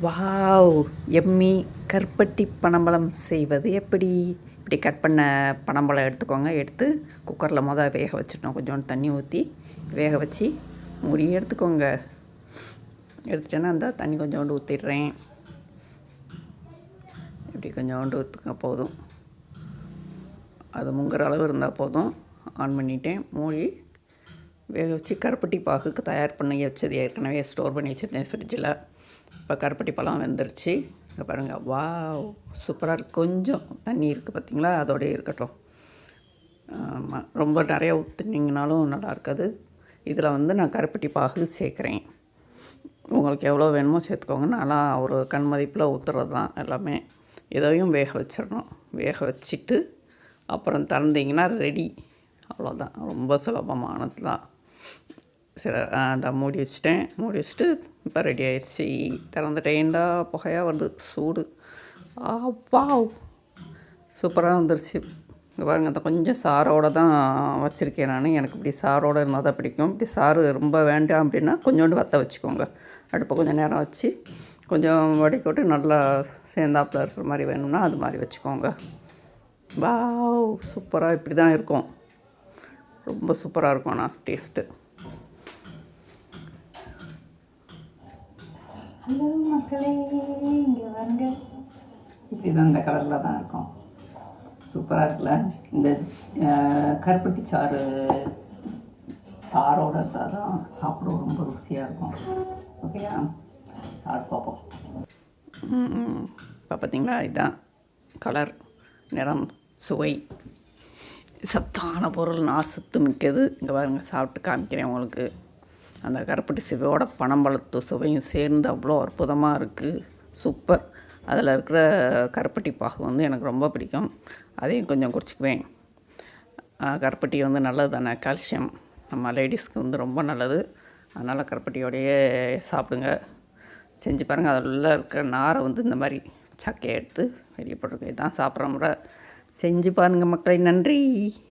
Wow! Emmy கருப்பட்டி பனம்பழம் செய்வது எப்படி? இப்படி கட் பண்ண பனம்பழம் எடுத்துக்கோங்க. எடுத்து குக்கரில் வேக வச்சிடணும். கொஞ்சோண்டு தண்ணி ஊற்றி வேக வச்சு மூடி எடுத்துக்கோங்க. எடுத்துட்டேன்னா அந்த தண்ணி கொஞ்சோண்டு ஊற்றிடுறேன். இப்படி கொஞ்சோண்டு ஊற்றுங்க போதும். அது முங்குற அளவு இருந்தால் போதும். ஆன் பண்ணிட்டேன். மூடி வேக வச்சு கருப்பட்டி பாகுக்கு தயார் பண்ணி வச்சது ஏற்கனவே ஸ்டோர் பண்ணி வச்சுருந்தேன் ஃப்ரிட்ஜில். இப்போ கருப்பட்டி பழம் வெந்துருச்சு. இங்கே பாருங்கள், வாவ் சூப்பராக இருக்குது. கொஞ்சம் தண்ணி இருக்குது பார்த்திங்களா, அதோடய இருக்கட்டும். ஆமாம், ரொம்ப நிறையா ஊற்றுனீங்கனாலும் நல்லா இருக்காது. இதில் நான் கருப்பட்டி பாகு சேர்க்குறேன். உங்களுக்கு எவ்வளோ வேணுமோ சேர்த்துக்கோங்க. நல்லா ஒரு கண் மதிப்பில் ஊற்றுறது தான் எல்லாமே. இதையும் வேக வச்சிடணும். வேக வச்சுட்டு அப்புறம் திறந்தீங்கன்னா ரெடி. அவ்வளோதான், ரொம்ப சுலபமானது தான். சரி, அந்த மூடி வச்சுட்டேன். மூடி வச்சுட்டு இப்போ ரெடி ஆயிடுச்சு. திறந்துட்டேன்டா, புகையாக வருது, சூடு. வாவ் சூப்பராக வந்துருச்சு. இங்கே பாருங்கள், அந்த கொஞ்சம் சாரோடு தான் வச்சுருக்கேன் நான். எனக்கு இப்படி சாரோடு இருந்தால் தான் பிடிக்கும். இப்படி சாறு ரொம்ப வேண்டாம் அப்படின்னா கொஞ்சோண்டு வற்ற வச்சுக்கோங்க. அடுப்பை கொஞ்சம் நேரம் வச்சு கொஞ்சம் வடிக்கோட்டு நல்லா சேர்ந்தாப்பில் இருக்கிற மாதிரி வேணும்னா அது மாதிரி வச்சுக்கோங்க. வாவ் சூப்பராக இப்படி தான் இருக்கும். ரொம்ப சூப்பராக இருக்கும் ஆனால் டேஸ்ட்டு. ஹலோ மக்களே, இங்கே வாங்க. இப்படி தான் இந்த கலரில் தான் இருக்கும். சூப்பராக இருக்குல்ல. இந்த கருப்பட்டி சாரோடு இருந்தால் தான் சாப்பிட ரொம்ப ருசியாக இருக்கும். ஓகேயா, சாப்பிட்டு பார்ப்போம். இப்போ பார்த்தீங்களா, இதுதான் கலர், நிறம், சுவை. சத்தான பொருள், நார் சத்து மிக்கது. இங்கே பாருங்கள், சாப்பிட்டு காமிக்கிறேன் உங்களுக்கு. அந்த கருப்பட்டி சுவையோட பனம்பழத்து சுவையும் சேர்ந்து அவ்வளோ அற்புதமாக இருக்குது. சூப்பர். அதில் இருக்கிற கருப்பட்டி பாகு எனக்கு ரொம்ப பிடிக்கும். அதையும் கொஞ்சம் குடிச்சிக்குவேன். கருப்பட்டி நல்லது தானே, கால்சியம் நம்ம லேடிஸ்க்கு ரொம்ப நல்லது. அதனால் கருப்பட்டியோடையே சாப்பிடுங்க. செஞ்சு பாருங்கள். அதில் இருக்கிற நாரை இந்த மாதிரி சக்கையை எடுத்து வெளியே போட்டுருக்கு. இதுதான் சாப்பிட்ற முறை. செஞ்சு பாருங்கள் மக்களை. நன்றி.